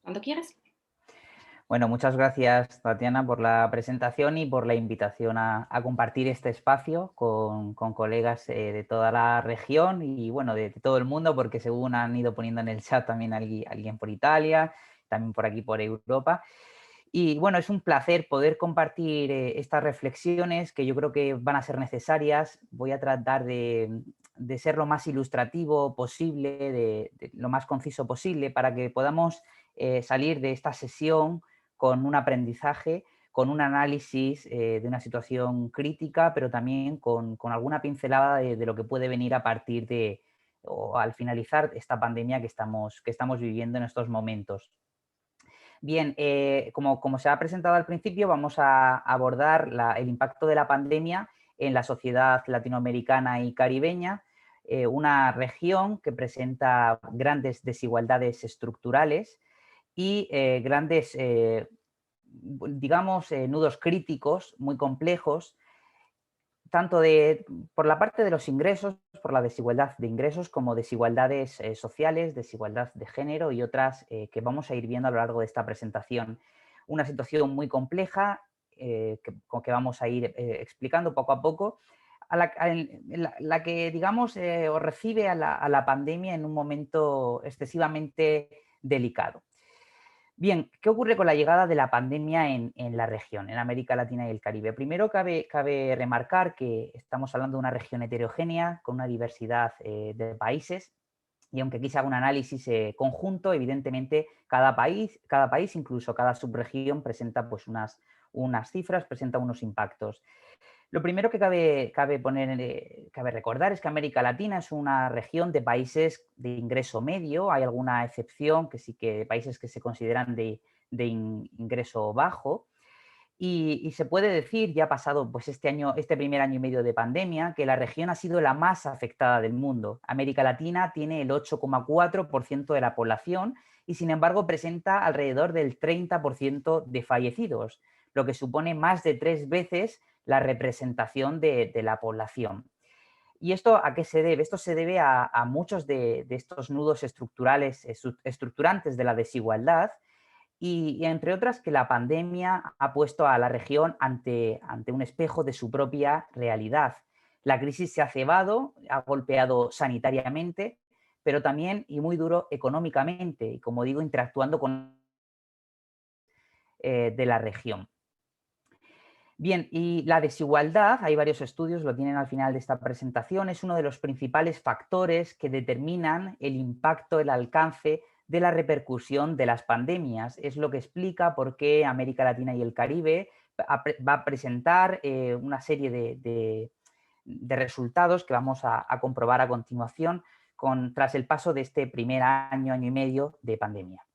Cuando quieras. Bueno, muchas gracias, Tatiana, por la presentación y por la invitación a compartir este espacio con colegas de toda la región y, bueno, de todo el mundo, porque según han ido poniendo en el chat también alguien por Italia, también por aquí por Europa. Y, bueno, es un placer poder compartir estas reflexiones que yo creo que van a ser necesarias. Voy a tratar de ser lo más ilustrativo posible, de lo más conciso posible, para que podamos salir de esta sesión con un aprendizaje, con un análisis de una situación crítica, pero también con alguna pincelada de lo que puede venir a partir de o al finalizar esta pandemia que estamos viviendo en estos momentos. Bien, como se ha presentado al principio, vamos a abordar el impacto de la pandemia en la sociedad latinoamericana y caribeña, una región que presenta grandes desigualdades estructurales y grandes, digamos, nudos críticos muy complejos, tanto por la parte de los ingresos, por la desigualdad de ingresos, como desigualdades sociales, desigualdad de género y otras que vamos a ir viendo a lo largo de esta presentación. Una situación muy compleja que vamos a ir explicando poco a poco, la que, digamos, os recibe a la pandemia en un momento excesivamente delicado. Bien, ¿qué ocurre con la llegada de la pandemia en la región, en América Latina y el Caribe? Primero, cabe remarcar que estamos hablando de una región heterogénea con una diversidad de países, y aunque aquí se haga un análisis conjunto, evidentemente cada país, incluso cada subregión, presenta pues unas cifras, presenta unos impactos. Lo primero que cabe recordar es que América Latina es una región de países de ingreso medio. Hay alguna excepción, que sí, que países que se consideran de ingreso bajo. Y se puede decir, ya ha pasado pues este primer año y medio de pandemia, que la región ha sido la más afectada del mundo. América Latina tiene el 8,4% de la población y, sin embargo, presenta alrededor del 30% de fallecidos, lo que supone más de 3 veces la representación de la población. ¿Y esto a qué se debe? Esto se debe a muchos de estos nudos estructurales, estructurantes de la desigualdad, y entre otras que la pandemia ha puesto a la región ante un espejo de su propia realidad. La crisis se ha cebado, ha golpeado sanitariamente, pero también, y muy duro, económicamente, y, como digo, interactuando con de la región. Bien, y la desigualdad, hay varios estudios, lo tienen al final de esta presentación, es uno de los principales factores que determinan el impacto, el alcance de la repercusión de las pandemias. Es lo que explica por qué América Latina y el Caribe va a presentar una serie de resultados que vamos a comprobar a continuación tras el paso de este primer año, año y medio de pandemia.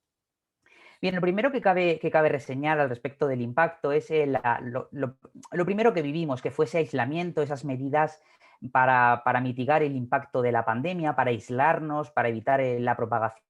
Bien, lo primero que cabe reseñar al respecto del impacto es lo primero que vivimos, que fue ese aislamiento, esas medidas para mitigar el impacto de la pandemia, para aislarnos, para evitar la propagación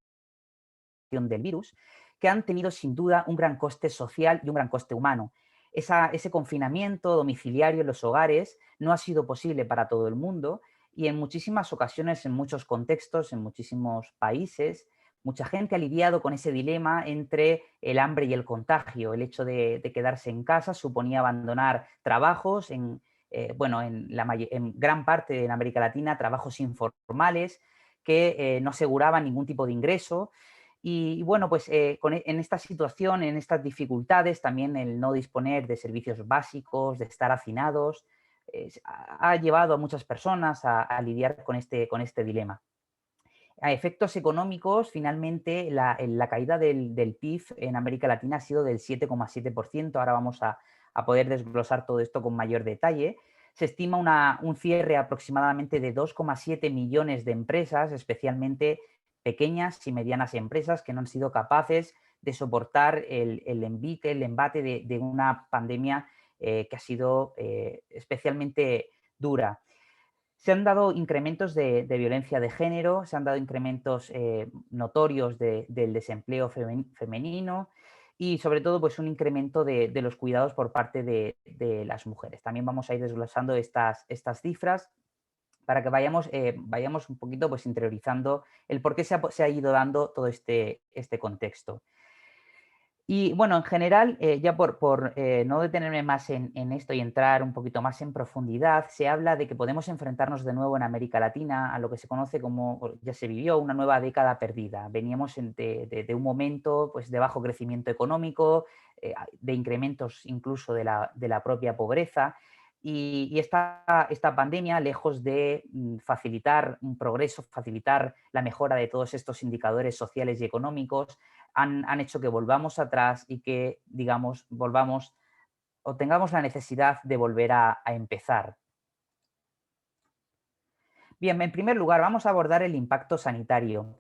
del virus, que han tenido sin duda un gran coste social y un gran coste humano. Ese confinamiento domiciliario en los hogares no ha sido posible para todo el mundo, y en muchísimas ocasiones, en muchos contextos, en muchísimos países, mucha gente ha lidiado con ese dilema entre el hambre y el contagio. El hecho de quedarse en casa suponía abandonar trabajos en gran parte de América Latina, trabajos informales que no aseguraban ningún tipo de ingreso. Y bueno, pues en esta situación, en estas dificultades, también el no disponer de servicios básicos, de estar hacinados, ha llevado a muchas personas a lidiar con este dilema. A efectos económicos, finalmente, la caída del PIB en América Latina ha sido del 7,7%. Ahora vamos a poder desglosar todo esto con mayor detalle. Se estima un cierre aproximadamente de 2,7 millones de empresas, especialmente pequeñas y medianas empresas, que no han sido capaces de soportar el envite, el embate de una pandemia que ha sido especialmente dura. Se han dado incrementos de violencia de género, se han dado incrementos notorios del desempleo femenino, y, sobre todo, pues un incremento de los cuidados por parte de las mujeres. También vamos a ir desglosando estas cifras para que vayamos un poquito, pues, interiorizando el por qué se ha ido dando todo este contexto. Y bueno, en general, ya por no detenerme más en esto y entrar un poquito más en profundidad, se habla de que podemos enfrentarnos de nuevo en América Latina a lo que se conoce como, o ya se vivió, una nueva década perdida. Veníamos de un momento pues, de bajo crecimiento económico, de incrementos incluso de la propia pobreza. Y esta pandemia, lejos de facilitar un progreso, facilitar la mejora de todos estos indicadores sociales y económicos, han hecho que volvamos atrás y que, digamos, volvamos o tengamos la necesidad de volver a empezar. Bien, en primer lugar, vamos a abordar el impacto sanitario.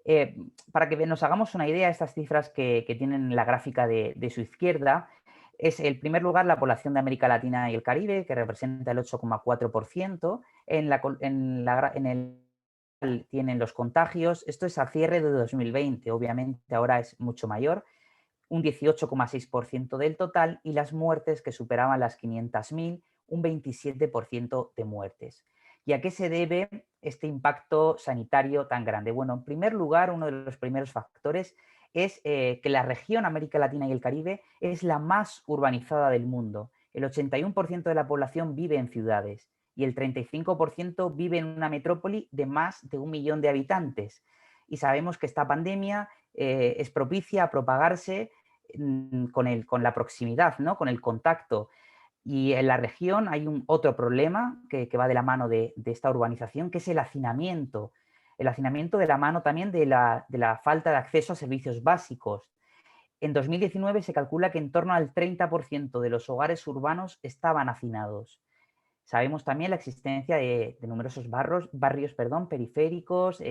Eh, para que nos hagamos una idea, estas cifras que tienen la gráfica de su izquierda, es en primer lugar la población de América Latina y el Caribe, que representa el 8,4%. En el tienen los contagios. Esto es a cierre de 2020, obviamente ahora es mucho mayor, un 18,6% del total, y las muertes que superaban las 500.000, un 27% de muertes. ¿Y a qué se debe este impacto sanitario tan grande? Bueno, en primer lugar, uno de los primeros factores es que la región América Latina y el Caribe es la más urbanizada del mundo. El 81% de la población vive en ciudades y el 35% vive en una metrópoli de más de 1 millón de habitantes. Y sabemos que esta pandemia es propicia a propagarse con la proximidad, ¿no? Con el contacto. Y en la región hay otro problema que va de la mano de esta urbanización, que es el hacinamiento. El hacinamiento de la mano también de la falta de acceso a servicios básicos. En 2019 se calcula que en torno al 30% de los hogares urbanos estaban hacinados. Sabemos también la existencia de numerosos barrios periféricos,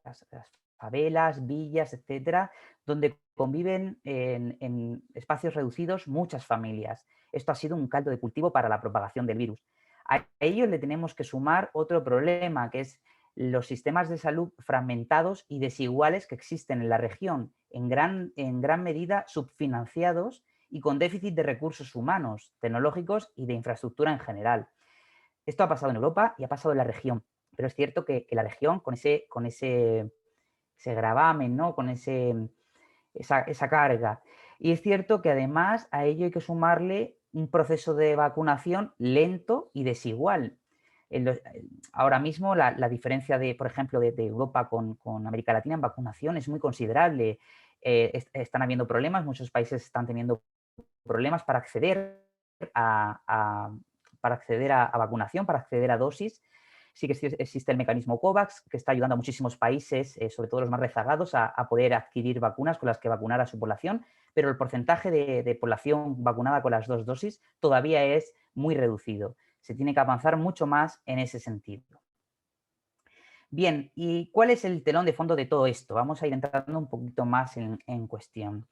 las favelas, villas, etcétera, donde conviven en espacios reducidos muchas familias. Esto ha sido un caldo de cultivo para la propagación del virus. A ello le tenemos que sumar otro problema, que es los sistemas de salud fragmentados y desiguales que existen en la región, en gran medida subfinanciados y con déficit de recursos humanos, tecnológicos y de infraestructura en general. Esto ha pasado en Europa y ha pasado en la región, pero es cierto que la región ese gravamen, ¿no? Con esa carga. Y es cierto que además a ello hay que sumarle un proceso de vacunación lento y desigual. Ahora mismo la diferencia por ejemplo, de Europa con América Latina en vacunación es muy considerable. Están habiendo problemas, muchos países están teniendo problemas para acceder a, a vacunación, para acceder a dosis. Sí que existe el mecanismo COVAX, que está ayudando a muchísimos países, sobre todo los más rezagados, a poder adquirir vacunas con las que vacunar a su población, pero el porcentaje de población vacunada con las 2 dosis todavía es muy reducido. Se tiene que avanzar mucho más en ese sentido. Bien, ¿y cuál es el telón de fondo de todo esto? Vamos a ir entrando un poquito más en cuestión.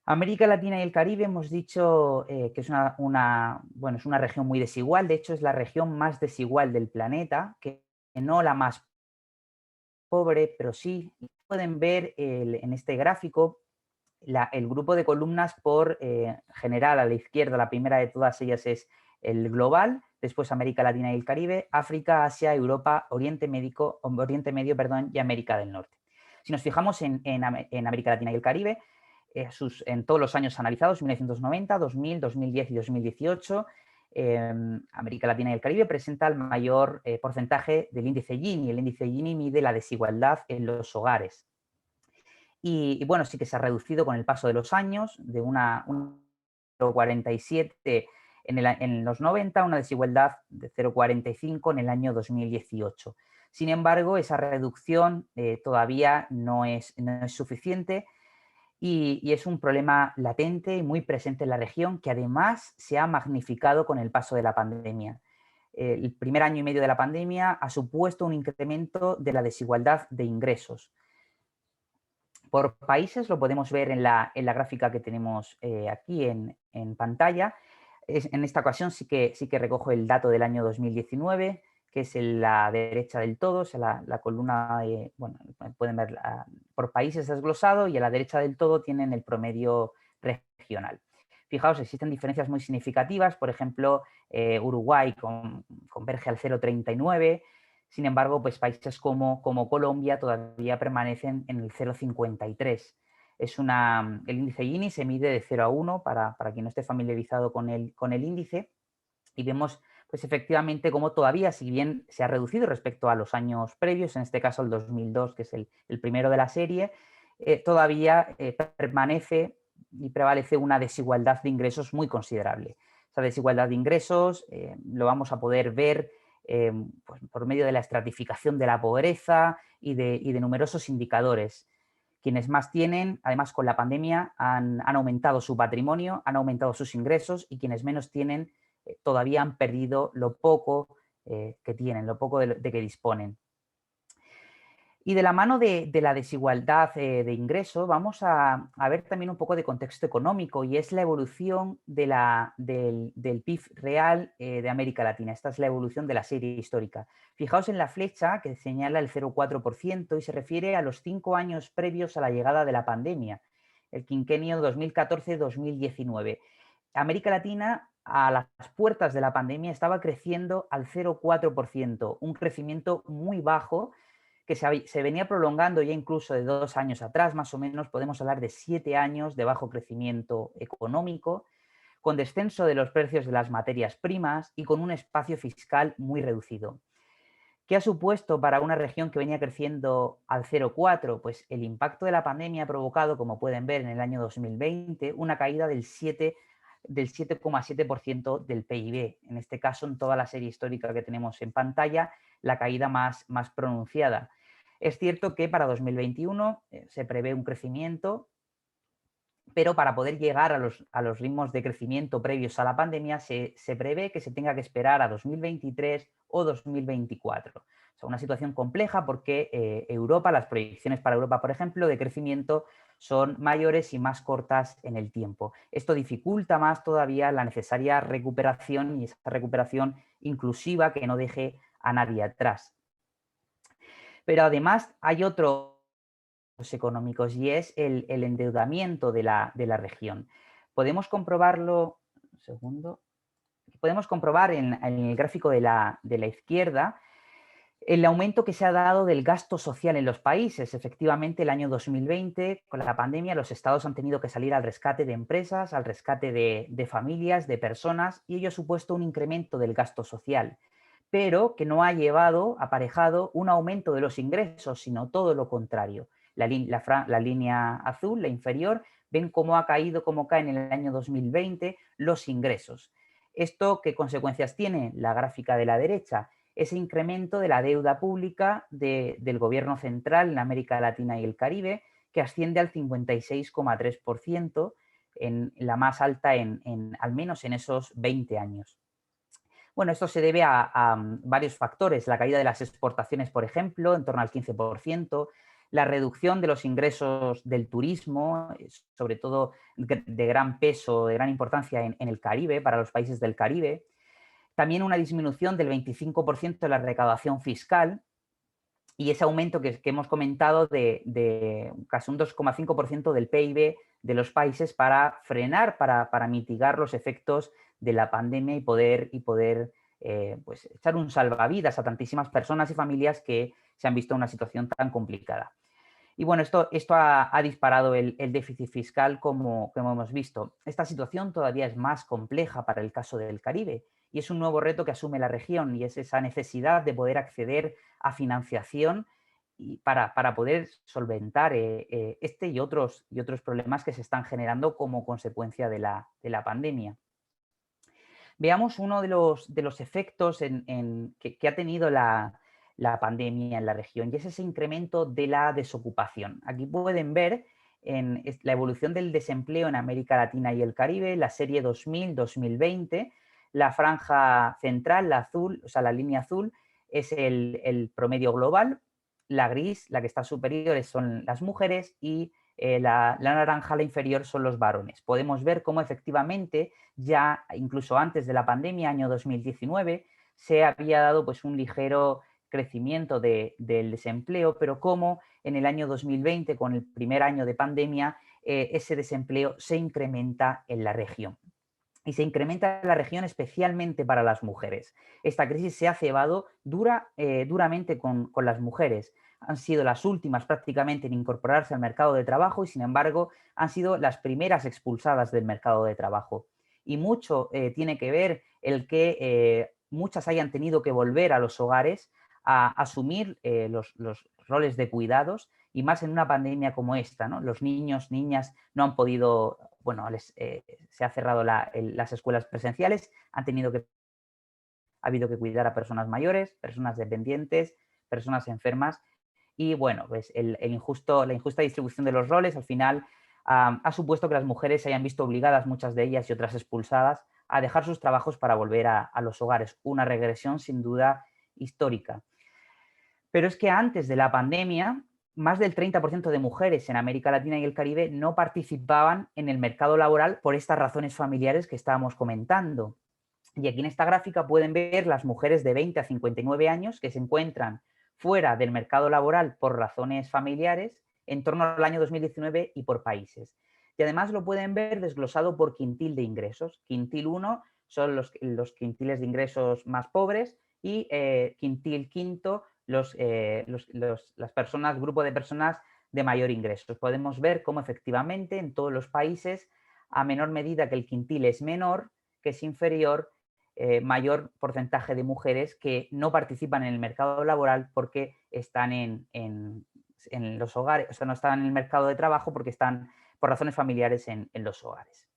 América Latina y el Caribe hemos dicho que es bueno, es una región muy desigual. De hecho, es la región más desigual del planeta, que no la más pobre, pero sí pueden ver en este gráfico el grupo de columnas por general a la izquierda. La primera de todas ellas es el global, después América Latina y el Caribe, África, Asia, Europa, Oriente Medio, perdón, y América del Norte. Si nos fijamos en América Latina y el Caribe, en todos los años analizados, 1990, 2000, 2010 y 2018, América Latina y el Caribe presenta el mayor porcentaje del índice Gini. El índice Gini mide la desigualdad en los hogares. Y bueno, sí que se ha reducido con el paso de los años, de una 0,47 en los 90, una desigualdad de 0,45 en el año 2018. Sin embargo, esa reducción todavía no es suficiente y es un problema latente y muy presente en la región, que además se ha magnificado con el paso de la pandemia. El primer año y medio de la pandemia ha supuesto un incremento de la desigualdad de ingresos. Por países lo podemos ver en la gráfica que tenemos aquí en pantalla. En esta ocasión sí que recojo el dato del año 2019, que es en la derecha del todo, o sea, la columna, bueno, pueden ver por países desglosado, y a la derecha del todo tienen el promedio regional. Fijaos, existen diferencias muy significativas. Por ejemplo, Uruguay converge al 0,39. Sin embargo, pues países como Colombia todavía permanecen en el 0,53. El índice Gini se mide de 0 a 1 para quien no esté familiarizado con el índice, y vemos pues efectivamente cómo todavía, si bien se ha reducido respecto a los años previos, en este caso el 2002, que es el primero de la serie, todavía permanece y prevalece una desigualdad de ingresos muy considerable. Esa desigualdad de ingresos lo vamos a poder ver pues por medio de la estratificación de la pobreza y de numerosos indicadores. Quienes más tienen, además con la pandemia, han aumentado su patrimonio, han aumentado sus ingresos, y quienes menos tienen todavía han perdido lo poco que tienen, lo poco de que disponen. Y de la mano de la desigualdad de ingreso, vamos a ver también un poco de contexto económico, y es la evolución del PIB real de América Latina. Esta es la evolución de la serie histórica. Fijaos en la flecha que señala el 0,4% y se refiere a los 5 años previos a la llegada de la pandemia, el quinquenio 2014-2019. América Latina, a las puertas de la pandemia, estaba creciendo al 0,4%, un crecimiento muy bajo que se venía prolongando ya incluso de 2 años atrás, más o menos. Podemos hablar de 7 años de bajo crecimiento económico, con descenso de los precios de las materias primas y con un espacio fiscal muy reducido. ¿Qué ha supuesto para una región que venía creciendo al 0,4? Pues el impacto de la pandemia ha provocado, como pueden ver en el año 2020, una caída del 7,7% del PIB. En este caso, en toda la serie histórica que tenemos en pantalla, la caída más pronunciada. Es cierto que para 2021 se prevé un crecimiento, pero para poder llegar a los ritmos de crecimiento previos a la pandemia se prevé que se tenga que esperar a 2023 o 2024. O sea, una situación compleja porque Europa, las proyecciones para Europa, por ejemplo, de crecimiento son mayores y más cortas en el tiempo. Esto dificulta más todavía la necesaria recuperación, y esa recuperación inclusiva que no deje a nadie atrás. Pero además hay otros económicos, y es el endeudamiento de la región. Podemos comprobarlo, un segundo, podemos comprobar en el gráfico de la izquierda el aumento que se ha dado del gasto social en los países. Efectivamente, el año 2020, con la pandemia, los estados han tenido que salir al rescate de empresas, al rescate de familias, de personas, y ello ha supuesto un incremento del gasto social, pero que no ha llevado aparejado un aumento de los ingresos, sino todo lo contrario. La línea azul, la inferior, ven cómo ha caído, cómo caen en el año 2020 los ingresos. ¿Esto qué consecuencias tiene? La gráfica de la derecha, ese incremento de la deuda pública del gobierno central en América Latina y el Caribe, que asciende al 56,3%, en la más alta al menos en esos 20 años. Bueno, esto se debe a varios factores: la caída de las exportaciones, por ejemplo, en torno al 15%, la reducción de los ingresos del turismo, sobre todo de gran peso, de gran importancia en el Caribe, para los países del Caribe. También una disminución del 25% de la recaudación fiscal, y ese aumento que hemos comentado de casi un 2,5% del PIB de los países para frenar, para mitigar los efectos de la pandemia y poder pues echar un salvavidas a tantísimas personas y familias que se han visto en una situación tan complicada. Y bueno, esto ha disparado el déficit fiscal, como hemos visto. Esta situación todavía es más compleja para el caso del Caribe, y es un nuevo reto que asume la región, y es esa necesidad de poder acceder a financiación para poder solventar este y otros problemas que se están generando como consecuencia de la pandemia. Veamos uno de los efectos que ha tenido la pandemia en la región, y es ese incremento de la desocupación. Aquí pueden ver la evolución del desempleo en América Latina y el Caribe, la serie 2000-2020, la franja central, la azul, o sea, la línea azul, es el promedio global, la gris, la que está superior, son las mujeres, y la naranja, la inferior, son los varones. Podemos ver cómo efectivamente ya incluso antes de la pandemia, año 2019, se había dado pues un ligero crecimiento del desempleo, pero como en el año 2020, con el primer año de pandemia, ese desempleo se incrementa en la región. y se incrementa en la región especialmente para las mujeres. Esta crisis se ha cebado duramente con las mujeres. Han sido las últimas prácticamente en incorporarse al mercado de trabajo y, sin embargo, han sido las primeras expulsadas del mercado de trabajo. Y mucho tiene que ver el que muchas hayan tenido que volver a los hogares a asumir los roles de cuidados, y más en una pandemia como esta, ¿no? Los niños, niñas no han podido, bueno, se ha cerrado las escuelas presenciales, ha habido que cuidar a personas mayores, personas dependientes, personas enfermas, y bueno, pues la injusta distribución de los roles al final ha supuesto que las mujeres se hayan visto obligadas, muchas de ellas y otras expulsadas, a dejar sus trabajos para volver a los hogares. Una regresión sin duda histórica. Pero es que antes de la pandemia, más del 30% de mujeres en América Latina y el Caribe no participaban en el mercado laboral por estas razones familiares que estábamos comentando. Y aquí en esta gráfica pueden ver las mujeres de 20 a 59 años que se encuentran fuera del mercado laboral por razones familiares en torno al año 2019 y por países. Y además lo pueden ver desglosado por quintil de ingresos. Quintil 1 son los quintiles de ingresos más pobres y quintil quinto las personas, grupo de personas de mayor ingreso. Podemos ver cómo efectivamente en todos los países, a menor medida que el quintil es menor, que es inferior, mayor porcentaje de mujeres que no participan en el mercado laboral porque están en los hogares, o sea, no están en el mercado de trabajo porque están por razones familiares en los hogares.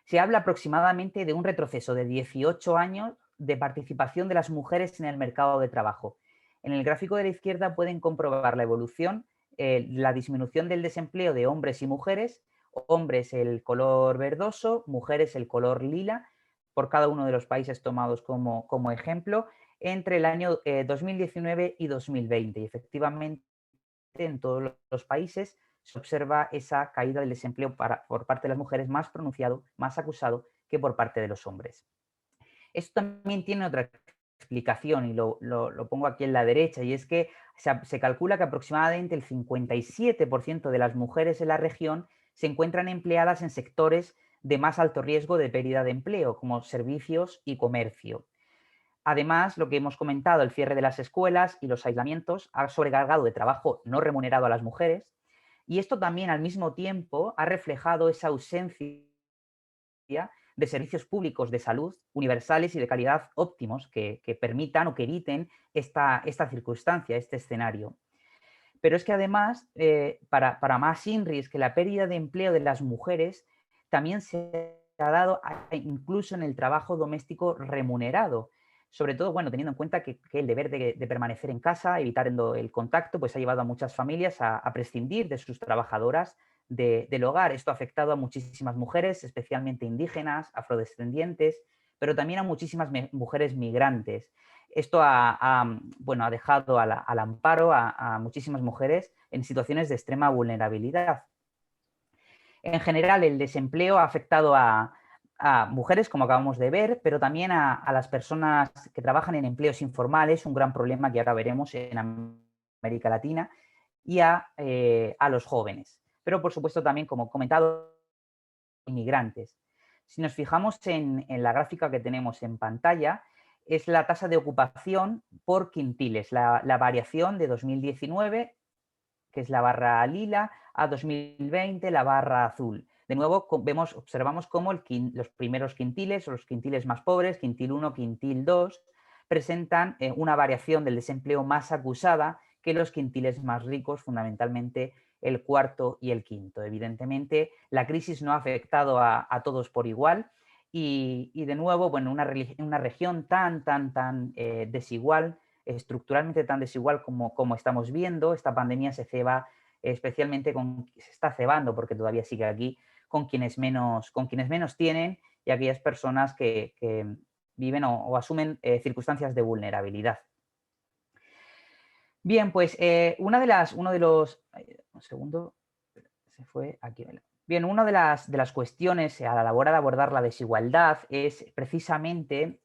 Se habla aproximadamente de un retroceso de 18 años de participación de las mujeres en el mercado de trabajo. En el gráfico de la izquierda pueden comprobar la evolución, la disminución del desempleo de hombres y mujeres, hombres el color verdoso, mujeres el color lila, por cada uno de los países tomados como ejemplo, entre el año 2019 y 2020. Y efectivamente, en todos los países se observa esa caída del desempleo por parte de las mujeres más pronunciado, más acusado que por parte de los hombres. Esto también tiene otra explicación y lo pongo aquí en la derecha, y es que se calcula que aproximadamente el 57% de las mujeres en la región se encuentran empleadas en sectores de más alto riesgo de pérdida de empleo, como servicios y comercio. Además, lo que hemos comentado, el cierre de las escuelas y los aislamientos ha sobrecargado de trabajo no remunerado a las mujeres, y esto también al mismo tiempo ha reflejado esa ausencia de servicios públicos de salud universales y de calidad óptimos que permitan o que eviten esta circunstancia, este escenario. Pero es que además, para más INRI, que la pérdida de empleo de las mujeres también se ha dado incluso en el trabajo doméstico remunerado. Sobre todo, bueno, teniendo en cuenta que el deber de permanecer en casa, evitando el contacto, pues ha llevado a muchas familias a prescindir de sus trabajadoras del hogar. Esto ha afectado a muchísimas mujeres, especialmente indígenas, afrodescendientes, pero también a muchísimas mujeres migrantes. Esto ha dejado al amparo a muchísimas mujeres en situaciones de extrema vulnerabilidad. En general, el desempleo ha afectado a mujeres, como acabamos de ver, pero también a las personas que trabajan en empleos informales, un gran problema que ahora veremos en América Latina, y a los jóvenes. Pero, por supuesto, también, como he comentado, inmigrantes. Si nos fijamos en la gráfica que tenemos en pantalla, es la tasa de ocupación por quintiles, la variación de 2019, que es la barra lila, a 2020, la barra azul. De nuevo, observamos cómo los primeros quintiles, o los quintiles más pobres, quintil 1, quintil 2, presentan una variación del desempleo más acusada que los quintiles más ricos, fundamentalmente el cuarto y el quinto. Evidentemente, la crisis no ha afectado a todos por igual, y de nuevo, bueno, una región tan desigual, estructuralmente tan desigual como estamos viendo, esta pandemia se ceba especialmente se está cebando, porque todavía sigue aquí, con quienes menos tienen, y aquellas personas que viven o asumen circunstancias de vulnerabilidad. Bien, pues un segundo, se fue aquí. Bien, una de las cuestiones a la hora de abordar la desigualdad es precisamente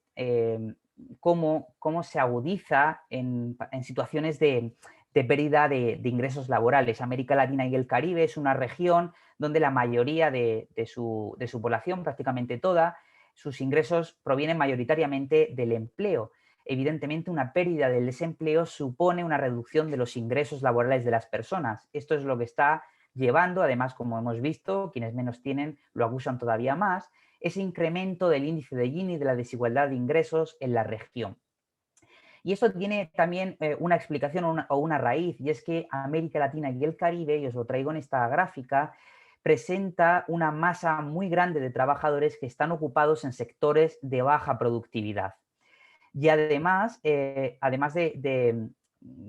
cómo se agudiza en situaciones de de pérdida de ingresos laborales. América Latina y el Caribe es una región donde la mayoría de su población, prácticamente toda, sus ingresos provienen mayoritariamente del empleo. Evidentemente, una pérdida del desempleo supone una reducción de los ingresos laborales de las personas. Esto es lo que está llevando, además, como hemos visto, quienes menos tienen lo acusan todavía más, ese incremento del índice de Gini, de la desigualdad de ingresos en la región. Y esto tiene también una explicación o una raíz, y es que América Latina y el Caribe, y os lo traigo en esta gráfica, presenta una masa muy grande de trabajadores que están ocupados en sectores de baja productividad. Y además que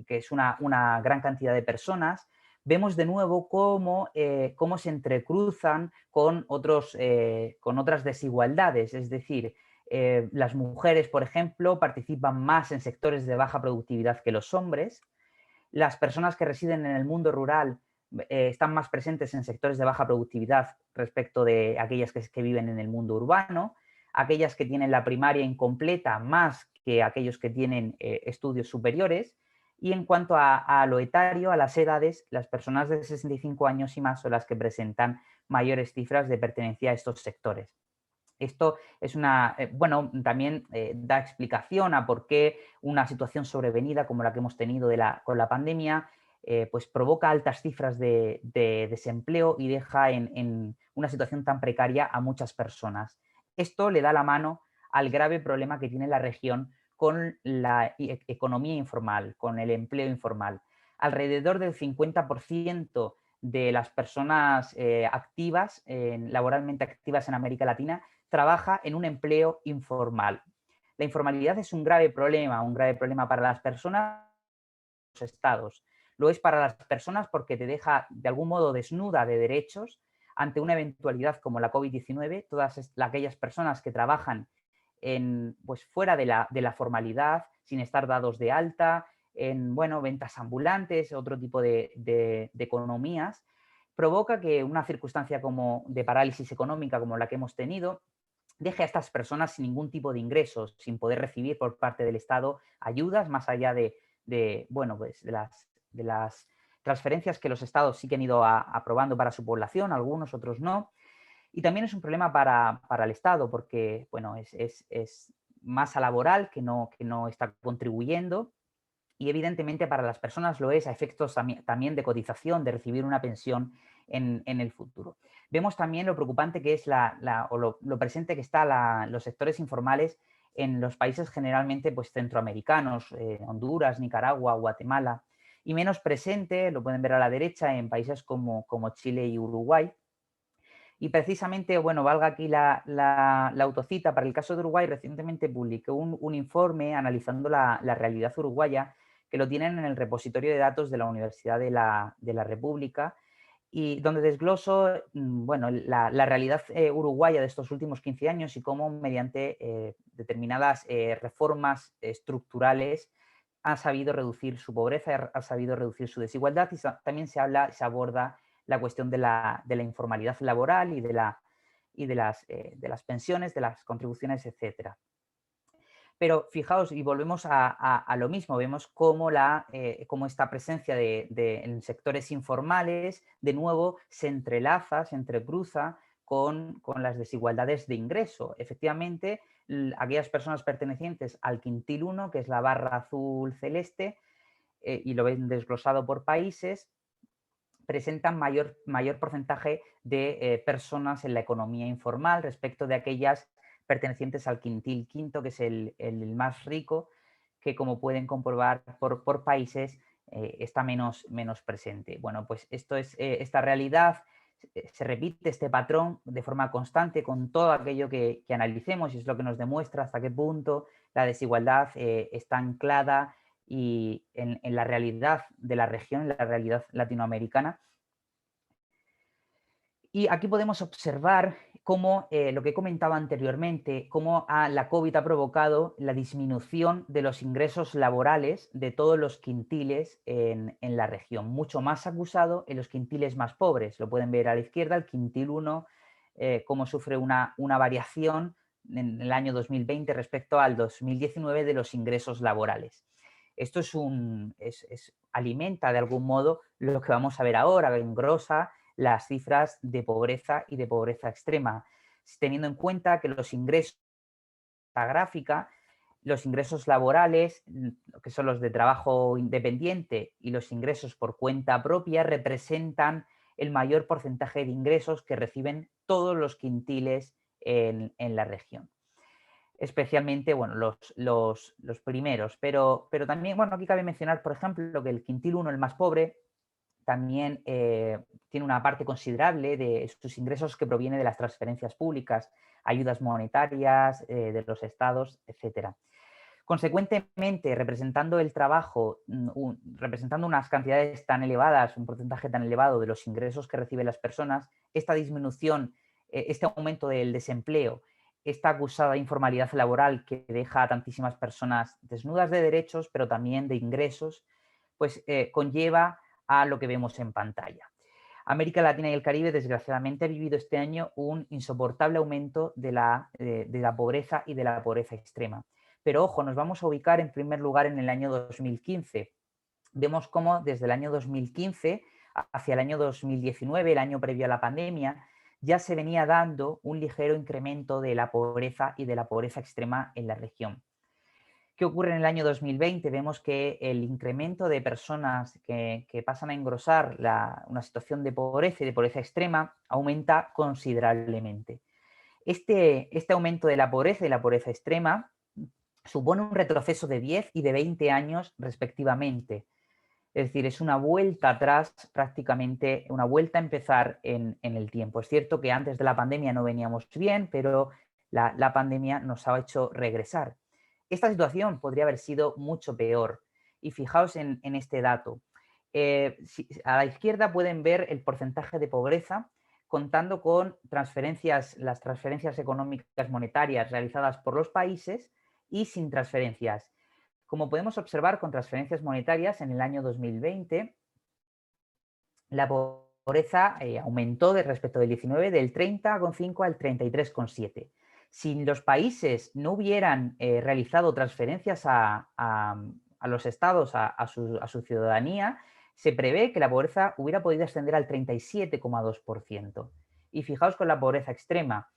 es una gran cantidad de personas, vemos de nuevo cómo se entrecruzan con otras desigualdades. Es decir, las mujeres, por ejemplo, participan más en sectores de baja productividad que los hombres. Las personas que residen en el mundo rural están más presentes en sectores de baja productividad respecto de aquellas que viven en el mundo urbano. Aquellas que tienen la primaria incompleta más que aquellos que tienen estudios superiores. Y en cuanto a lo etario, a las edades, las personas de 65 años y más son las que presentan mayores cifras de pertenencia a estos sectores. Esto es también da explicación a por qué una situación sobrevenida como la que hemos tenido con la pandemia, pues provoca altas cifras de desempleo y deja en una situación tan precaria a muchas personas. Esto le da la mano al grave problema que tiene la región con la economía informal, con el empleo informal. Alrededor del 50% de las personas laboralmente activas en América Latina trabaja en un empleo informal. La informalidad es un grave problema para las personas y los estados. Lo es para las personas porque te deja de algún modo desnuda de derechos ante una eventualidad como la COVID-19. Todas aquellas personas que trabajan pues fuera de la formalidad, sin estar dados de alta, en ventas ambulantes, otro tipo de economías, provoca que una circunstancia como de parálisis económica como la que hemos tenido deje a estas personas sin ningún tipo de ingresos, sin poder recibir por parte del Estado ayudas más allá pues de las transferencias que los estados sí que han ido aprobando para su población, algunos, otros no. Y también es un problema para el Estado porque es masa laboral que no está contribuyendo, y evidentemente para las personas lo es a efectos también de cotización, de recibir una pensión en el futuro. Vemos también lo preocupante que es lo presente que está los sectores informales en los países generalmente pues, centroamericanos, Honduras, Nicaragua, Guatemala, y menos presente, lo pueden ver a la derecha, en países como Chile y Uruguay. Y precisamente, valga aquí la autocita, para el caso de Uruguay, recientemente publiqué un informe analizando la realidad uruguaya, que lo tienen en el repositorio de datos de la Universidad de la República, y donde desgloso la realidad uruguaya de estos últimos 15 años y cómo mediante determinadas reformas estructurales ha sabido reducir su pobreza, ha sabido reducir su desigualdad, y también se aborda la cuestión de la informalidad laboral y de las pensiones, de las contribuciones, etcétera. Pero fijaos, y volvemos a lo mismo, vemos cómo esta presencia en sectores informales, de nuevo, se entrelaza, se entrecruza con las desigualdades de ingreso. Efectivamente, aquellas personas pertenecientes al quintil 1, que es la barra azul celeste, y lo ven desglosado por países, presentan mayor porcentaje de personas en la economía informal respecto de aquellas pertenecientes al quintil quinto, que es el más rico, que como pueden comprobar por países está menos presente. Bueno, pues esta realidad, se repite este patrón de forma constante con todo aquello que analicemos, y es lo que nos demuestra hasta qué punto la desigualdad está anclada y en la realidad de la región, en la realidad latinoamericana. Y aquí podemos observar cómo, lo que he comentado anteriormente, cómo la COVID ha provocado la disminución de los ingresos laborales de todos los quintiles en la región, mucho más acusado en los quintiles más pobres. Lo pueden ver a la izquierda, el quintil 1, cómo sufre una variación en el año 2020 respecto al 2019 de los ingresos laborales. Esto alimenta de algún modo lo que vamos a ver ahora, engrosa las cifras de pobreza y de pobreza extrema, teniendo en cuenta que los ingresos, la gráfica, los ingresos laborales, que son los de trabajo independiente, y los ingresos por cuenta propia representan el mayor porcentaje de ingresos que reciben todos los quintiles en la región. Especialmente, bueno, los primeros, pero también, bueno, aquí cabe mencionar, por ejemplo, que el quintil 1, el más pobre, también tiene una parte considerable de sus ingresos que proviene de las transferencias públicas, ayudas monetarias de los estados, etcétera. Consecuentemente, representando el trabajo, representando unas cantidades tan elevadas, un porcentaje tan elevado de los ingresos que reciben las personas, esta disminución, este aumento del desempleo, esta acusada informalidad laboral que deja a tantísimas personas desnudas de derechos, pero también de ingresos, pues conlleva a lo que vemos en pantalla. América Latina y el Caribe, desgraciadamente, ha vivido este año un insoportable aumento de la pobreza y de la pobreza extrema. Pero ojo, nos vamos a ubicar en primer lugar en el año 2015. Vemos cómo desde el año 2015 hacia el año 2019, el año previo a la pandemia, ya se venía dando un ligero incremento de la pobreza y de la pobreza extrema en la región. ¿Qué ocurre en el año 2020? Vemos que el incremento de personas que pasan a engrosar una situación de pobreza y de pobreza extrema aumenta considerablemente. Este aumento de la pobreza y la pobreza extrema supone un retroceso de 10 y de 20 años respectivamente. Es decir, es una vuelta atrás, prácticamente una vuelta a empezar en el tiempo. Es cierto que antes de la pandemia no veníamos bien, pero la pandemia nos ha hecho regresar. Esta situación podría haber sido mucho peor. Y fijaos en este dato. A la izquierda pueden ver el porcentaje de pobreza contando con las transferencias económicas monetarias realizadas por los países y sin transferencias. Como podemos observar con transferencias monetarias, en el año 2020 la pobreza aumentó respecto del 19 del 30,5 al 33,7. Si los países no hubieran realizado transferencias a los estados, a su ciudadanía, se prevé que la pobreza hubiera podido ascender al 37,2%. Y fijaos con la pobreza extrema,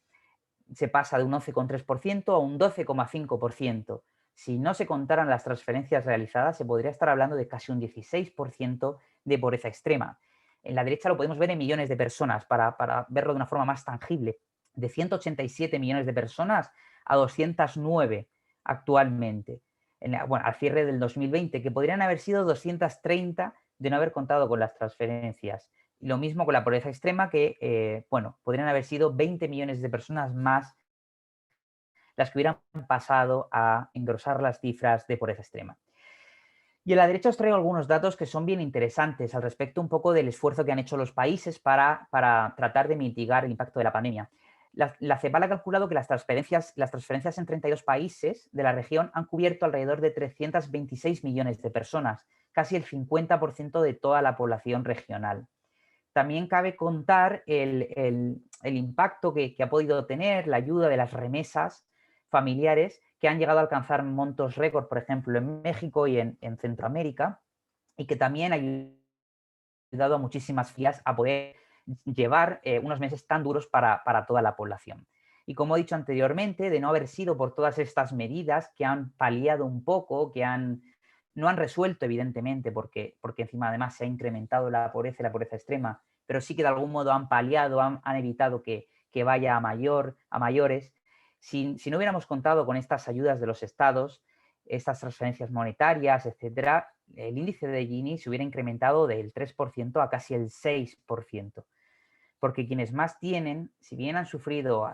se pasa de un 11,3% a un 12,5%. Si no se contaran las transferencias realizadas, se podría estar hablando de casi un 16% de pobreza extrema. En la derecha lo podemos ver en millones de personas para verlo de una forma más tangible. De 187 millones de personas a 209 actualmente. Al cierre del 2020, que podrían haber sido 230 de no haber contado con las transferencias. Y lo mismo con la pobreza extrema, que podrían haber sido 20 millones de personas más las que hubieran pasado a engrosar las cifras de pobreza extrema. Y a la derecha os traigo algunos datos que son bien interesantes al respecto un poco del esfuerzo que han hecho los países para tratar de mitigar el impacto de la pandemia. La CEPAL ha calculado que las transferencias en 32 países de la región han cubierto alrededor de 326 millones de personas, casi el 50% de toda la población regional. También cabe contar el impacto que ha podido tener la ayuda de las remesas familiares que han llegado a alcanzar montos récord, por ejemplo, en México y en Centroamérica, y que también ha ayudado a muchísimas familias a poder llevar unos meses tan duros para toda la población. Y como he dicho anteriormente, de no haber sido por todas estas medidas que han paliado un poco, no han resuelto, evidentemente, porque encima además se ha incrementado la pobreza y la pobreza extrema, pero sí que de algún modo han paliado, han evitado que vaya a mayores. Si no hubiéramos contado con estas ayudas de los estados, estas transferencias monetarias, etcétera, el índice de Gini se hubiera incrementado del 3% a casi el 6%. Porque quienes más tienen, si bien han sufrido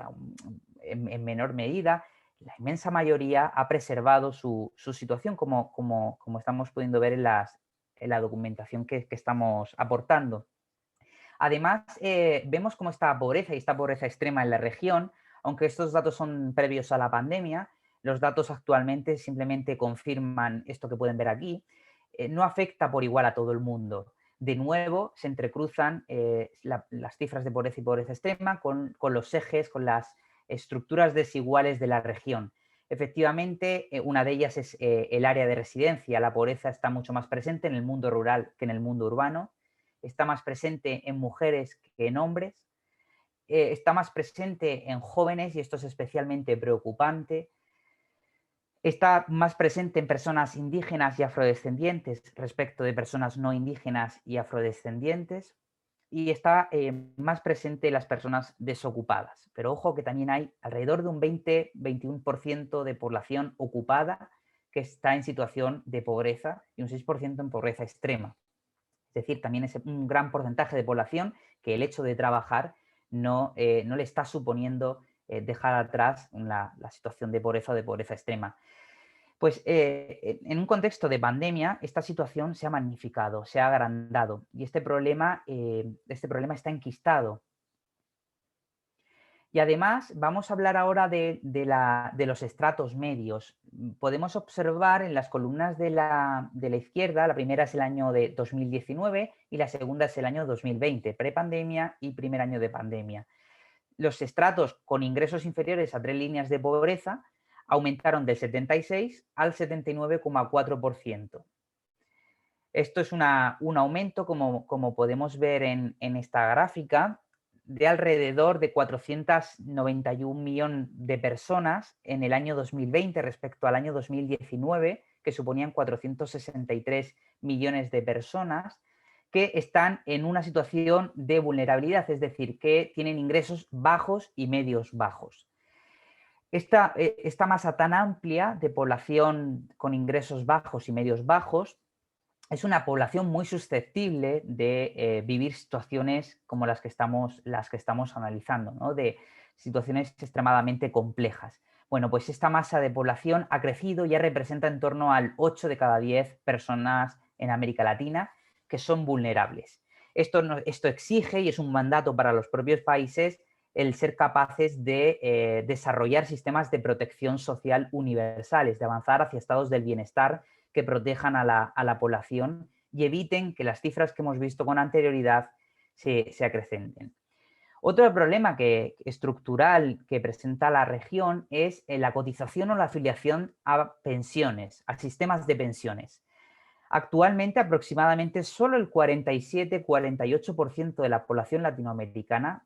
en menor medida, la inmensa mayoría ha preservado su situación, como estamos pudiendo ver en la documentación que estamos aportando. Además, vemos cómo esta pobreza y esta pobreza extrema en la región, aunque estos datos son previos a la pandemia, los datos actualmente simplemente confirman esto que pueden ver aquí, no afecta por igual a todo el mundo. De nuevo, se entrecruzan las cifras de pobreza y pobreza extrema con los ejes, con las estructuras desiguales de la región. Efectivamente, una de ellas es el área de residencia. La pobreza está mucho más presente en el mundo rural que en el mundo urbano. Está más presente en mujeres que en hombres. Está más presente en jóvenes y esto es especialmente preocupante. Está más presente en personas indígenas y afrodescendientes respecto de personas no indígenas y afrodescendientes. Y está más presente en las personas desocupadas. Pero ojo que también hay alrededor de un 20-21% de población ocupada que está en situación de pobreza y un 6% en pobreza extrema. Es decir, también es un gran porcentaje de población que el hecho de trabajar no le está suponiendo dejar atrás la situación de pobreza o de pobreza extrema. Pues en un contexto de pandemia, esta situación se ha magnificado, se ha agrandado y este problema está enquistado. Y además vamos a hablar ahora de los estratos medios. Podemos observar en las columnas de la izquierda, la primera es el año de 2019 y la segunda es el año 2020, prepandemia y primer año de pandemia. Los estratos con ingresos inferiores a 3 líneas de pobreza aumentaron del 76 al 79,4%. Esto es un aumento, como podemos ver en esta gráfica, de alrededor de 491 millones de personas en el año 2020 respecto al año 2019, que suponían 463 millones de personas que están en una situación de vulnerabilidad, es decir, que tienen ingresos bajos y medios bajos. Esta masa tan amplia de población con ingresos bajos y medios bajos es una población muy susceptible de vivir situaciones como las que estamos analizando, ¿no? De situaciones extremadamente complejas. Bueno, pues esta masa de población ha crecido y ya representa en torno al 8 de cada 10 personas en América Latina que son vulnerables. Esto exige, y es un mandato para los propios países, el ser capaces de desarrollar sistemas de protección social universales, de avanzar hacia estados del bienestar que protejan a la población y eviten que las cifras que hemos visto con anterioridad se acrecenten. Otro problema estructural que presenta la región es la cotización o la afiliación a pensiones, a sistemas de pensiones. Actualmente, aproximadamente solo el 47-48% de la población latinoamericana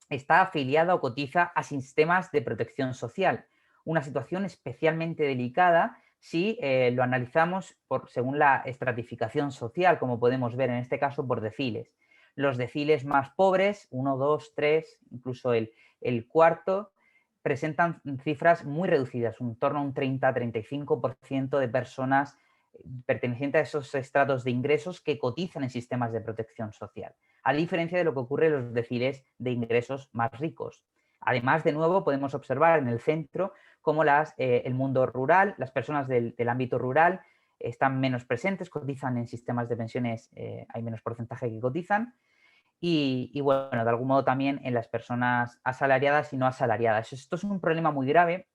está afiliada o cotiza a sistemas de protección social, una situación especialmente delicada si lo analizamos según la estratificación social, como podemos ver en este caso por deciles. Los deciles más pobres, 1, 2, 3, incluso el cuarto, presentan cifras muy reducidas, en torno a un 30-35% de personas pertenecientes a esos estratos de ingresos que cotizan en sistemas de protección social, a diferencia de lo que ocurre en los deciles de ingresos más ricos. Además, de nuevo, podemos observar en el centro cómo el mundo rural, las personas del ámbito rural están menos presentes, cotizan en sistemas de pensiones, hay menos porcentaje que cotizan, y bueno, de algún modo también en las personas asalariadas y no asalariadas. Esto es un problema muy grave,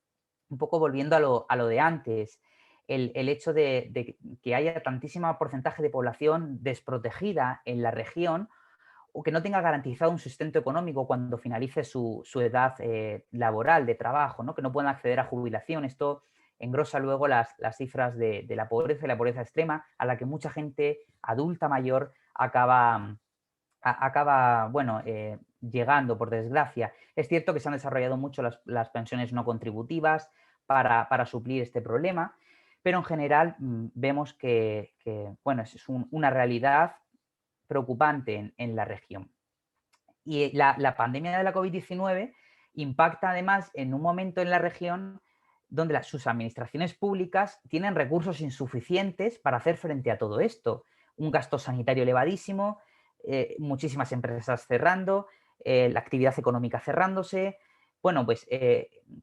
un poco volviendo a lo de antes, el hecho de que haya tantísimo porcentaje de población desprotegida en la región o que no tenga garantizado un sustento económico cuando finalice su edad laboral, de trabajo, ¿no? Que no puedan acceder a jubilación. Esto engrosa luego las cifras de la pobreza y la pobreza extrema a la que mucha gente adulta mayor acaba bueno, llegando, por desgracia. Es cierto que se han desarrollado mucho las pensiones no contributivas para suplir este problema, pero en general vemos que bueno, es una realidad preocupante en la región. Y la pandemia de la COVID-19 impacta además en un momento en la región donde sus administraciones públicas tienen recursos insuficientes para hacer frente a todo esto. Un gasto sanitario elevadísimo, muchísimas empresas cerrando, la actividad económica cerrándose. Bueno, pues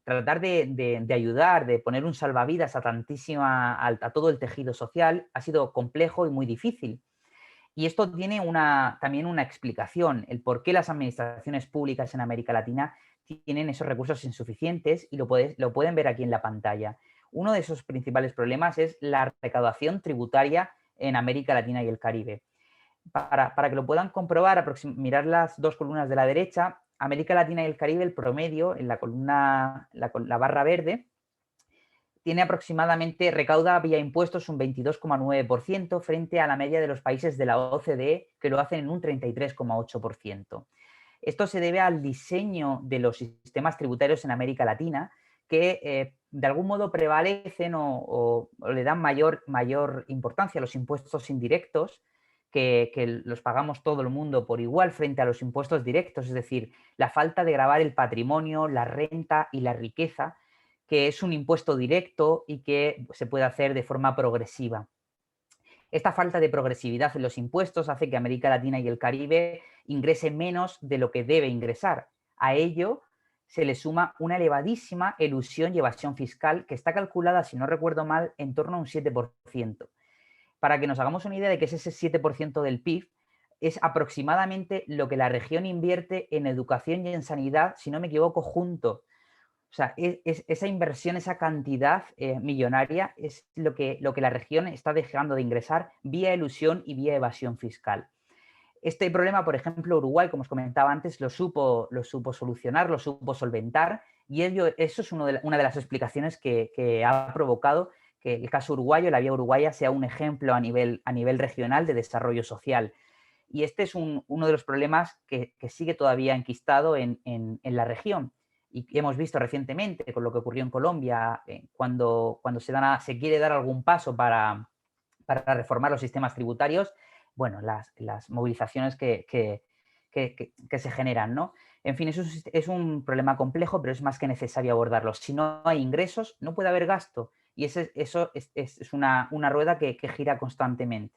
tratar de ayudar, de poner un salvavidas a todo el tejido social ha sido complejo y muy difícil. Y esto tiene también una explicación, el por qué las administraciones públicas en América Latina tienen esos recursos insuficientes y lo pueden ver aquí en la pantalla. Uno de esos principales problemas es la recaudación tributaria en América Latina y el Caribe. Para que lo puedan comprobar, mirar las dos columnas de la derecha, América Latina y el Caribe, el promedio, en la columna, la barra verde, tiene aproximadamente, recauda vía impuestos un 22,9% frente a la media de los países de la OCDE, que lo hacen en un 33,8%. Esto se debe al diseño de los sistemas tributarios en América Latina, que de algún modo prevalecen o le dan mayor importancia a los impuestos indirectos, que los pagamos todo el mundo por igual frente a los impuestos directos, es decir, la falta de gravar el patrimonio, la renta y la riqueza, que es un impuesto directo y que se puede hacer de forma progresiva. Esta falta de progresividad en los impuestos hace que América Latina y el Caribe ingrese menos de lo que debe ingresar. A ello se le suma una elevadísima elusión y evasión fiscal que está calculada, si no recuerdo mal, en torno a un 7%. Para que nos hagamos una idea de que es ese 7% del PIB, es aproximadamente lo que la región invierte en educación y en sanidad, si no me equivoco, junto. O sea, esa inversión, esa cantidad millonaria es lo que la región está dejando de ingresar vía elusión y vía evasión fiscal. Este problema, por ejemplo, Uruguay, como os comentaba antes, lo supo solucionar, lo supo solventar, y eso es una de las explicaciones que ha provocado que el caso uruguayo, la vía uruguaya, sea un ejemplo a nivel regional de desarrollo social. Y este es uno de los problemas que sigue todavía enquistado en la región y que hemos visto recientemente con lo que ocurrió en Colombia, cuando se quiere dar algún paso para reformar los sistemas tributarios, bueno, las movilizaciones que se generan, ¿no? En fin, eso es un problema complejo, pero es más que necesario abordarlo. Si no hay ingresos, no puede haber gasto, y eso es una rueda que gira constantemente.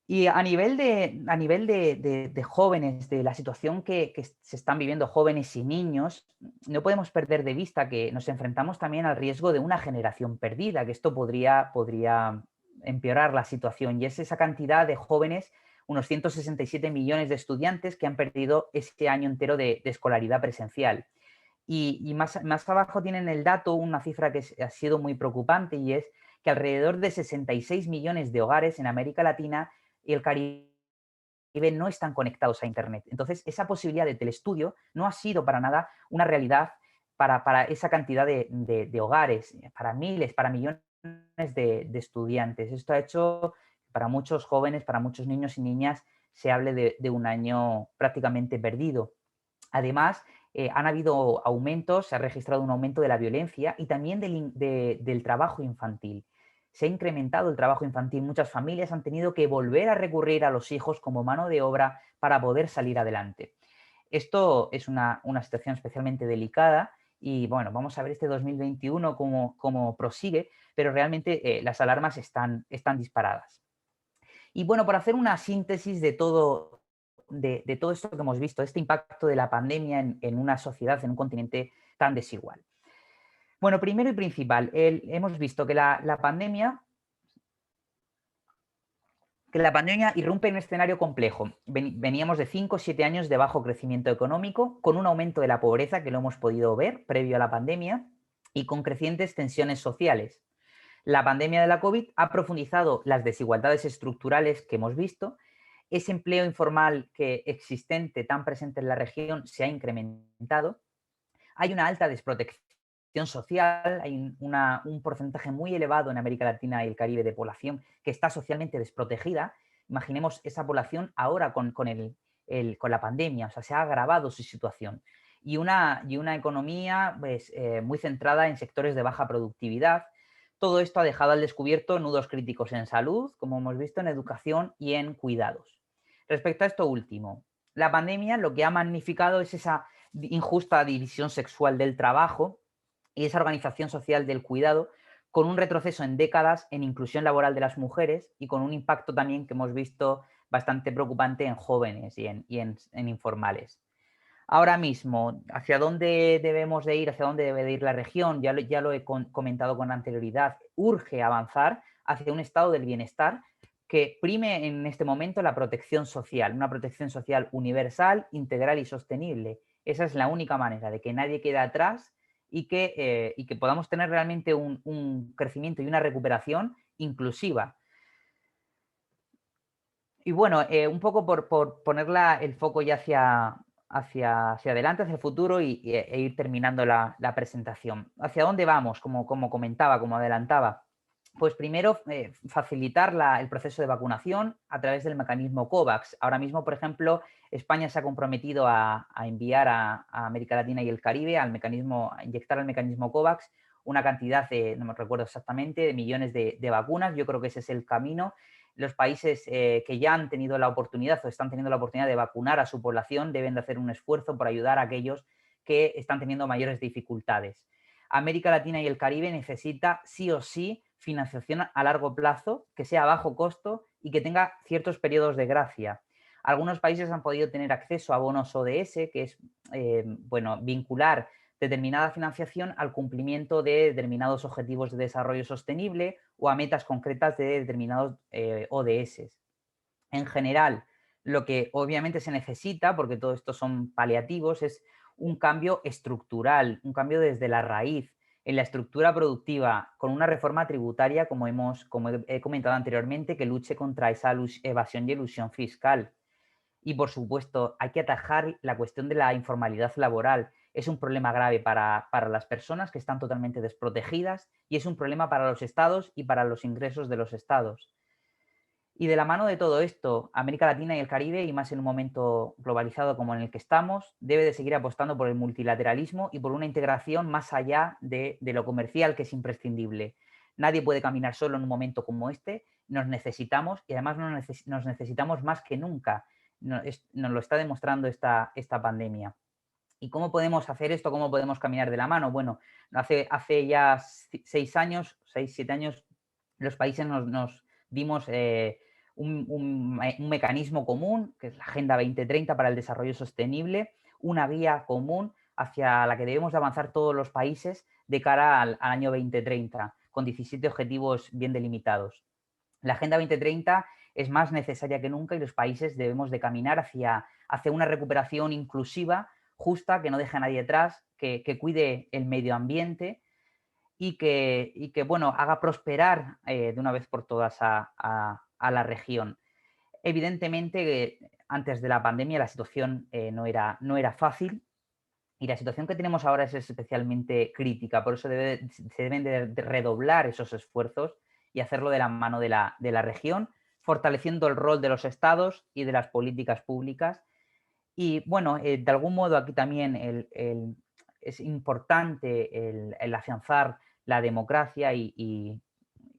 Y a nivel de jóvenes, de la situación que se están viviendo jóvenes y niños, no podemos perder de vista que nos enfrentamos también al riesgo de una generación perdida, que esto podría empeorar la situación. Y es esa cantidad de jóvenes, unos 167 millones de estudiantes que han perdido este año entero de escolaridad presencial. Y más abajo tienen el dato, una cifra que ha sido muy preocupante, y es que alrededor de 66 millones de hogares en América Latina y el Caribe no están conectados a Internet. Entonces, esa posibilidad de telestudio no ha sido para nada una realidad para esa cantidad de hogares, para miles, para millones de estudiantes. Esto ha hecho para muchos jóvenes, para muchos niños y niñas, se hable de un año prácticamente perdido. Además, han habido aumentos, se ha registrado un aumento de la violencia y también del trabajo infantil. Se ha incrementado el trabajo infantil. Muchas familias han tenido que volver a recurrir a los hijos como mano de obra para poder salir adelante. Esto es una situación especialmente delicada y, bueno, vamos a ver este 2021 cómo prosigue, pero realmente las alarmas están disparadas. Y bueno, por hacer una síntesis de todo esto que hemos visto, este impacto de la pandemia en una sociedad, en un continente tan desigual. Bueno, primero y principal, hemos visto que la pandemia irrumpe en un escenario complejo. Veníamos de 5 o 7 años de bajo crecimiento económico, con un aumento de la pobreza, que lo hemos podido ver previo a la pandemia, y con crecientes tensiones sociales. La pandemia de la COVID ha profundizado las desigualdades estructurales que hemos visto. Ese empleo informal que existente, tan presente en la región, se ha incrementado. Hay una alta desprotección social, hay un porcentaje muy elevado en América Latina y el Caribe de población que está socialmente desprotegida. Imaginemos esa población ahora con la pandemia, o sea, se ha agravado su situación. Y una economía pues, muy centrada en sectores de baja productividad. Todo esto ha dejado al descubierto nudos críticos en salud, como hemos visto, en educación y en cuidados. Respecto a esto último, la pandemia lo que ha magnificado es esa injusta división sexual del trabajo y esa organización social del cuidado, con un retroceso en décadas en inclusión laboral de las mujeres y con un impacto también que hemos visto bastante preocupante en jóvenes y en informales. Ahora mismo, ¿hacia dónde debemos de ir? ¿Hacia dónde debe de ir la región? Ya lo he comentado con anterioridad. Urge avanzar hacia un estado del bienestar que prime en este momento la protección social, una protección social universal, integral y sostenible. Esa es la única manera de que nadie quede atrás y que podamos tener realmente un crecimiento y una recuperación inclusiva. Y bueno, un poco por poner el foco ya hacia adelante, hacia el futuro e ir terminando la presentación. ¿Hacia dónde vamos? Como comentaba, como adelantaba. Pues primero, facilitar el proceso de vacunación a través del mecanismo COVAX. Ahora mismo, por ejemplo, España se ha comprometido a enviar a América Latina y el Caribe a inyectar al mecanismo COVAX una cantidad de, no me recuerdo exactamente, de millones de vacunas. Yo creo que ese es el camino. Los países que ya han tenido la oportunidad o están teniendo la oportunidad de vacunar a su población deben de hacer un esfuerzo por ayudar a aquellos que están teniendo mayores dificultades. América Latina y el Caribe necesita sí o sí financiación a largo plazo, que sea a bajo costo y que tenga ciertos periodos de gracia. Algunos países han podido tener acceso a bonos ODS, que es vincular determinada financiación al cumplimiento de determinados objetivos de desarrollo sostenible o a metas concretas de determinados ODS. En general, lo que obviamente se necesita, porque todo esto son paliativos, es un cambio estructural, un cambio desde la raíz, en la estructura productiva, con una reforma tributaria, como he comentado anteriormente, que luche contra esa evasión y elusión fiscal. Y, por supuesto, hay que atajar la cuestión de la informalidad laboral. Es un problema grave para las personas que están totalmente desprotegidas y es un problema para los estados y para los ingresos de los estados. Y de la mano de todo esto, América Latina y el Caribe, y más en un momento globalizado como en el que estamos, debe de seguir apostando por el multilateralismo y por una integración más allá de lo comercial, que es imprescindible. Nadie puede caminar solo en un momento como este, nos necesitamos y además nos necesitamos más que nunca. Nos lo está demostrando esta pandemia. ¿Y cómo podemos hacer esto? ¿Cómo podemos caminar de la mano? Bueno, hace ya 6 años, 6, 7 años, los países nos dimos un mecanismo común, que es la Agenda 2030 para el Desarrollo Sostenible, una guía común hacia la que debemos de avanzar todos los países de cara al año 2030, con 17 objetivos bien delimitados. La Agenda 2030 es más necesaria que nunca y los países debemos de caminar hacia una recuperación inclusiva, justa, que no deje a nadie atrás, que cuide el medio ambiente y que bueno, haga prosperar de una vez por todas a la región. Evidentemente, antes de la pandemia la situación no era fácil y la situación que tenemos ahora es especialmente crítica, por eso se deben de redoblar esos esfuerzos y hacerlo de la mano de la región, fortaleciendo el rol de los estados y de las políticas públicas. Y bueno, de algún modo aquí también es importante el afianzar la democracia y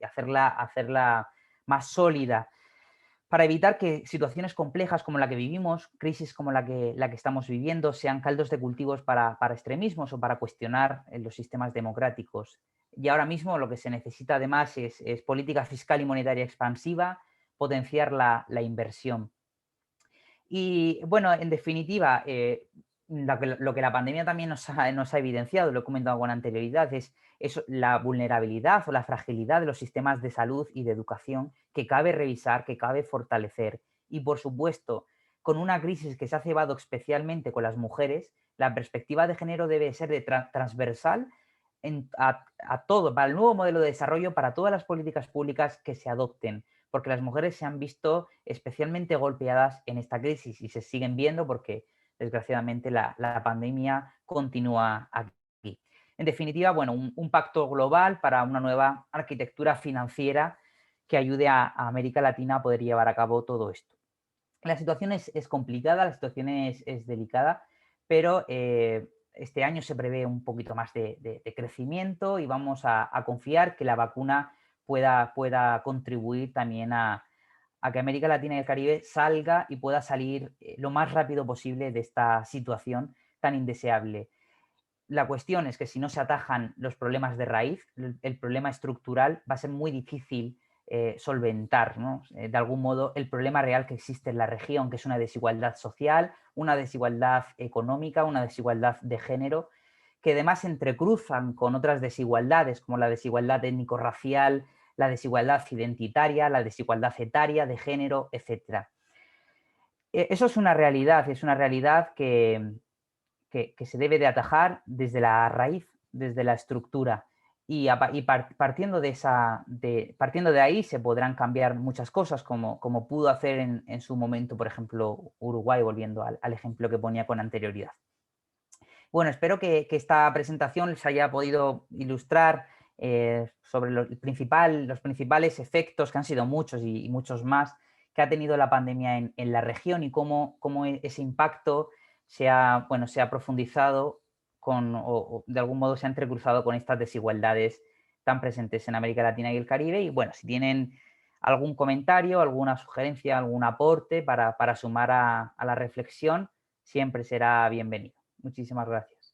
hacerla más sólida para evitar que situaciones complejas como la que vivimos, crisis como la que estamos viviendo, sean caldos de cultivos para extremismos o para cuestionar los sistemas democráticos. Y ahora mismo lo que se necesita además es política fiscal y monetaria expansiva, potenciar la inversión. Y bueno, en definitiva, lo que la pandemia también nos ha evidenciado, lo he comentado con anterioridad, es la vulnerabilidad o la fragilidad de los sistemas de salud y de educación que cabe revisar, que cabe fortalecer. Y por supuesto, con una crisis que se ha cebado especialmente con las mujeres, la perspectiva de género debe ser transversal a todo, para el nuevo modelo de desarrollo, para todas las políticas públicas que se adopten, porque las mujeres se han visto especialmente golpeadas en esta crisis y se siguen viendo porque desgraciadamente la pandemia continúa aquí. En definitiva, bueno, un pacto global para una nueva arquitectura financiera que ayude a América Latina a poder llevar a cabo todo esto. La situación es complicada, la situación es delicada, pero este año se prevé un poquito más de crecimiento y vamos a confiar que la vacuna pueda contribuir también a que América Latina y el Caribe salga y pueda salir lo más rápido posible de esta situación tan indeseable. La cuestión es que si no se atajan los problemas de raíz, el problema estructural, va a ser muy difícil solventar, ¿no? De algún modo, el problema real que existe en la región, que es una desigualdad social, una desigualdad económica, una desigualdad de género, que además se entrecruzan con otras desigualdades, como la desigualdad étnico-racial, la desigualdad identitaria, la desigualdad etaria, de género, etc. Eso es una realidad que se debe de atajar desde la raíz, desde la estructura. Partiendo partiendo de ahí se podrán cambiar muchas cosas, como pudo hacer en su momento, por ejemplo, Uruguay, volviendo al ejemplo que ponía con anterioridad. Bueno, espero que esta presentación les haya podido ilustrar sobre los principales efectos, que han sido muchos y muchos más, que ha tenido la pandemia en la región y cómo ese impacto se ha profundizado o de algún modo se ha entrecruzado con estas desigualdades tan presentes en América Latina y el Caribe. Y bueno, si tienen algún comentario, alguna sugerencia, algún aporte para sumar a la reflexión, siempre será bienvenido. Muchísimas gracias.